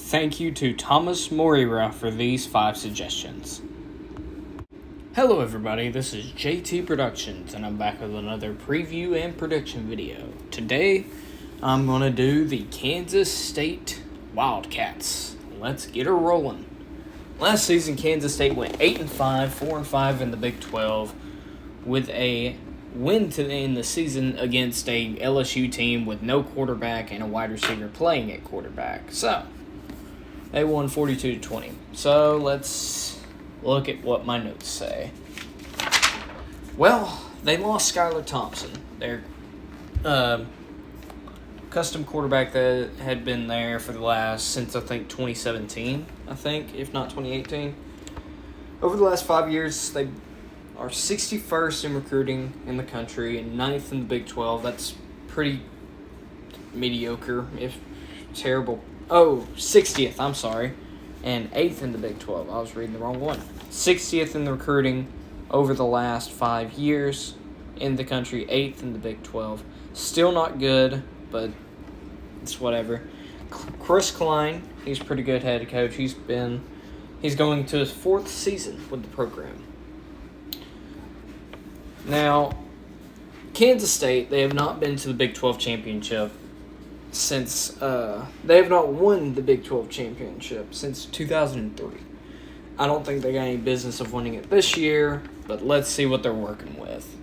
Thank you to Thomas Moreira for these 5 suggestions. Hello everybody, this is JT Productions, and I'm back with another preview and prediction video. Today, I'm going to do the Kansas State Wildcats. Let's get her rolling. Last season, Kansas State went 8-5, 4-5 in the Big 12, with a win to end the season against a LSU team with no quarterback and a wide receiver playing at quarterback. So, they won 42-20. So, let's look at what my notes say. Well, they lost Skylar Thompson, their custom quarterback that had been there for the last, since I think 2017, if not 2018. Over the last 5 years, they are 61st in recruiting in the country and 9th in the Big 12. That's pretty mediocre, if terrible. 60th, I'm sorry. And 8th in the Big 12. I was reading the wrong one. 60th in the recruiting over the last 5 years in the country. 8th in the Big 12. Still not good, but it's whatever. Chris Klein, he's a pretty good head coach. He's going to his 4th season with the program. Now, Kansas State, they have not been to the Big 12 championship since they have not won the Big 12 championship since 2003. I don't think they got any business of winning it this year, but let's see what they're working with.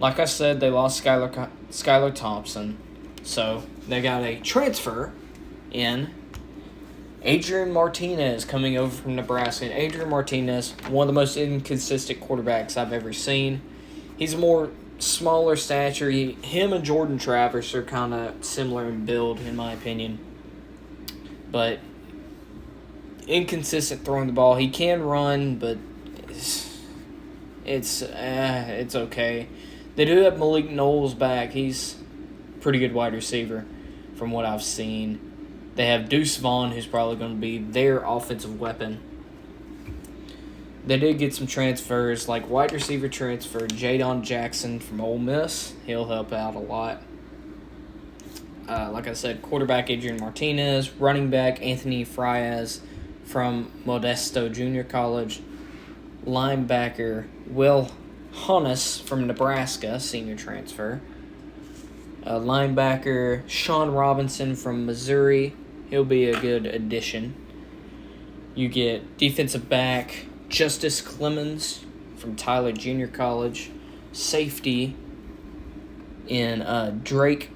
Like I said, they lost Skylar Thompson, so they got a transfer in Adrian Martinez coming over from Nebraska. And Adrian Martinez, one of the most inconsistent quarterbacks I've ever seen. He's a more smaller stature. Him and Jordan Travis are kind of similar in build, in my opinion. But inconsistent throwing the ball. He can run, but it's okay. They do have Malik Knowles back. He's a pretty good wide receiver from what I've seen. They have Deuce Vaughn, who's probably going to be their offensive weapon. They did get some transfers, like wide receiver transfer Jadon Jackson from Ole Miss. He'll help out a lot. Like I said, quarterback Adrian Martinez, running back Anthony Frias from Modesto Junior College, linebacker Will Honus from Nebraska, senior transfer, linebacker Sean Robinson from Missouri. He'll be a good addition. You get defensive back Justice Clemens from Tyler Junior College, safety in Drake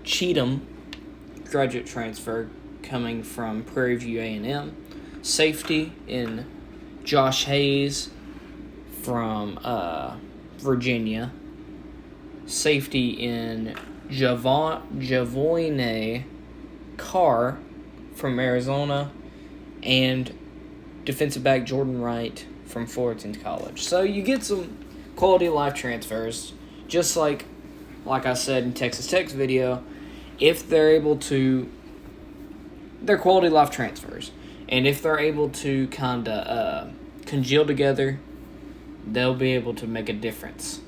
Cheatham, graduate transfer coming from Prairie View A&M, safety in Josh Hayes from Virginia, safety in Javoine Carr from Arizona, and defensive back Jordan Wright from Fullerton College. So you get some quality of life transfers, just like I said in Texas Tech's video. If they're quality of life transfers, and if they're able to kind of congeal together, they'll be able to make a difference.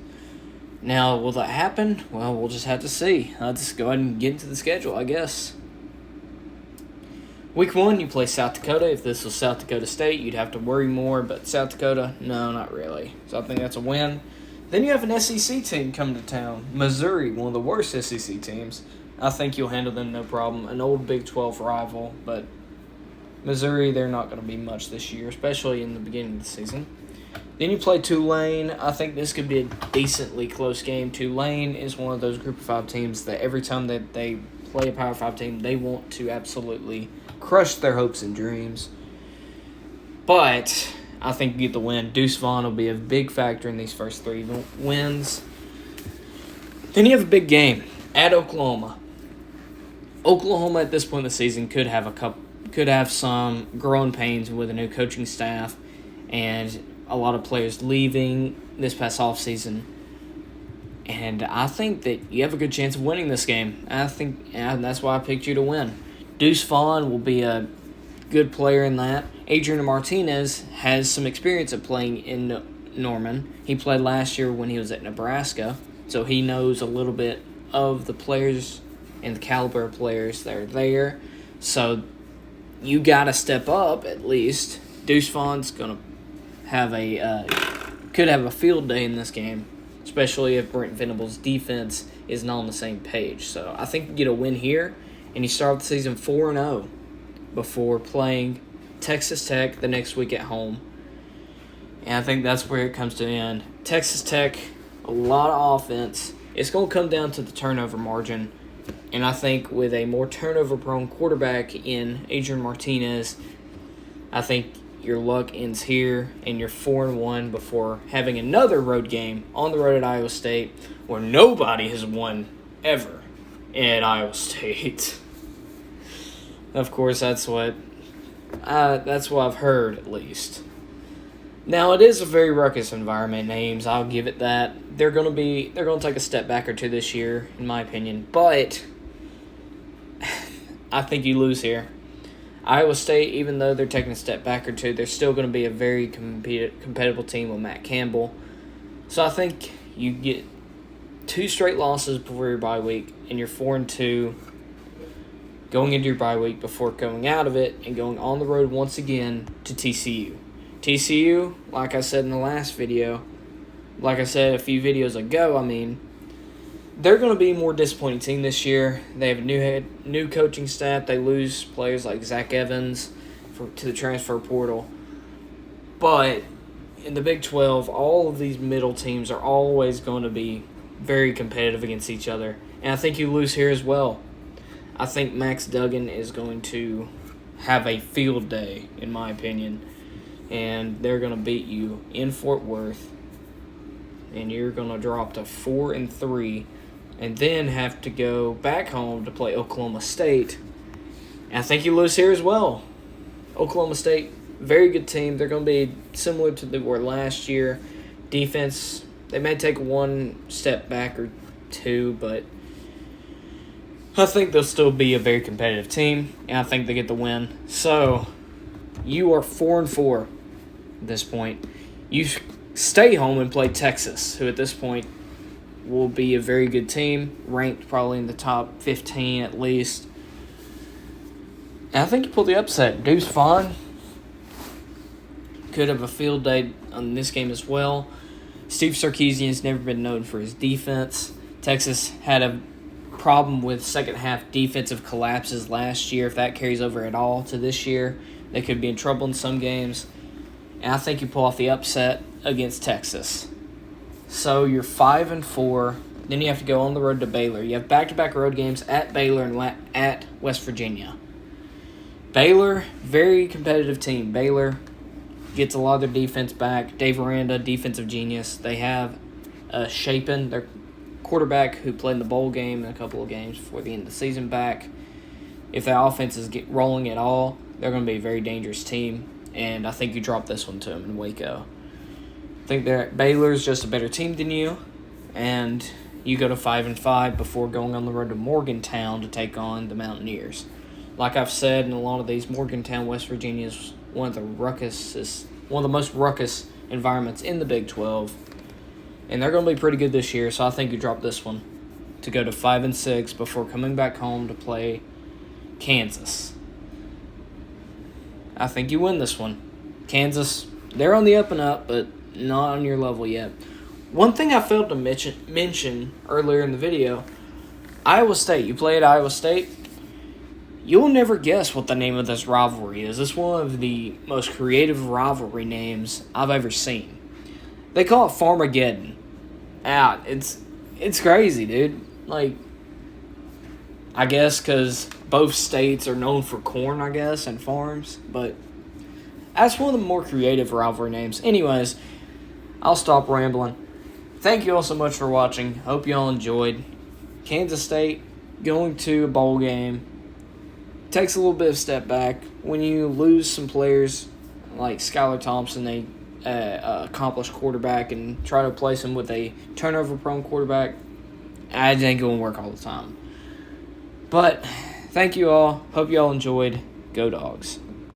Now, will that happen? Well, we'll just have to see. I'll just go ahead and get into the schedule, I guess. Week 1, you play South Dakota. If this was South Dakota State, you'd have to worry more, but South Dakota, no, not really. So I think that's a win. Then you have an SEC team come to town. Missouri, one of the worst SEC teams. I think you'll handle them no problem. An old Big 12 rival, but Missouri, they're not going to be much this year, especially in the beginning of the season. Then you play Tulane. I think this could be a decently close game. Tulane is one of those Group of 5 teams that every time that they play a Power 5 team, they want to absolutely crush their hopes and dreams. But I think you get the win. Deuce Vaughn will be a big factor in these first 3 wins. Then you have a big game at Oklahoma. Oklahoma at this point in the season could have some growing pains with a new coaching staff and a lot of players leaving this past offseason. And I think that you have a good chance of winning this game. And that's why I picked you to win. Deuce Vaughn will be a good player in that. Adrian Martinez has some experience of playing in Norman. He played last year when he was at Nebraska, so he knows a little bit of the players and the caliber of players that are there. So you got to step up at least. Deuce Vaughn's going to could have a field day in this game, especially if Brent Venables' defense is not on the same page. So I think you get a win here, and you start the season 4-0 before playing Texas Tech the next week at home. And I think that's where it comes to an end. Texas Tech, a lot of offense. It's going to come down to the turnover margin. And I think with a more turnover-prone quarterback in Adrian Martinez, I think your luck ends here, and you're 4-1 before having another road game on the road at Iowa State, where nobody has won ever at Iowa State. Of course, that's what I've heard, at least. Now, it is a very ruckus environment, Ames. I'll give it that. They're going to take a step back or two this year, in my opinion. But I think you lose here. Iowa State, even though they're taking a step back or two, they're still going to be a very competitive team with Matt Campbell. So I think you get 2 straight losses before your bye week, and you're 4-2 going into your bye week before going out of it and going on the road once again to TCU. TCU, like I said in the last video, like I said a few videos ago, they're going to be a more disappointing team this year. They have a new coaching staff. They lose players like Zach Evans to the transfer portal. But in the Big 12, all of these middle teams are always going to be very competitive against each other. And I think you lose here as well. I think Max Duggan is going to have a field day, in my opinion. And they're going to beat you in Fort Worth. And you're going to drop to 4-3. And then have to go back home to play Oklahoma State. And I think you lose here as well. Oklahoma State, very good team. They're going to be similar to they were last year. Defense, they may take one step back or two, but I think they'll still be a very competitive team, and I think they get the win. So, you are 4-4 at this point. You stay home and play Texas, who at this point will be a very good team, ranked probably in the top 15 at least. And I think you pull the upset. Deuce Vaughn could have a field day on this game as well. Steve Sarkisian has never been known for his defense. Texas had a problem with second-half defensive collapses last year. If that carries over at all to this year, they could be in trouble in some games. And I think you pull off the upset against Texas. So you're 5-4. Then you have to go on the road to Baylor. You have back-to-back road games at Baylor and at West Virginia. Baylor, very competitive team. Baylor gets a lot of their defense back. Dave Aranda, defensive genius. They have Shapen, their quarterback, who played in the bowl game and a couple of games before the end of the season, back. If their offense is rolling at all, they're going to be a very dangerous team. And I think you drop this one to them in Waco. I think that Baylor's just a better team than you, and you go to 5-5 before going on the road to Morgantown to take on the Mountaineers. Like I've said in a lot of these, Morgantown, West Virginia is one of the most ruckus environments in the Big 12, and they're going to be pretty good this year. So I think you drop this one to go to 5-6 before coming back home to play Kansas. I think you win this one. Kansas, they're on the up and up, but not on your level yet. One thing I failed to mention earlier in the video, Iowa State. You play at Iowa State, you'll never guess what the name of this rivalry is. It's one of the most creative rivalry names I've ever seen. They call it Farmageddon. It's crazy, dude. Like, I guess because both states are known for corn, I guess, and farms, but that's one of the more creative rivalry names. Anyways, I'll stop rambling. Thank you all so much for watching. Hope you all enjoyed. Kansas State going to a bowl game takes a little bit of step back. When you lose some players like Skylar Thompson, a accomplished quarterback, and try to replace him with a turnover-prone quarterback, it ain't going to work all the time. But thank you all. Hope you all enjoyed. Go Dogs.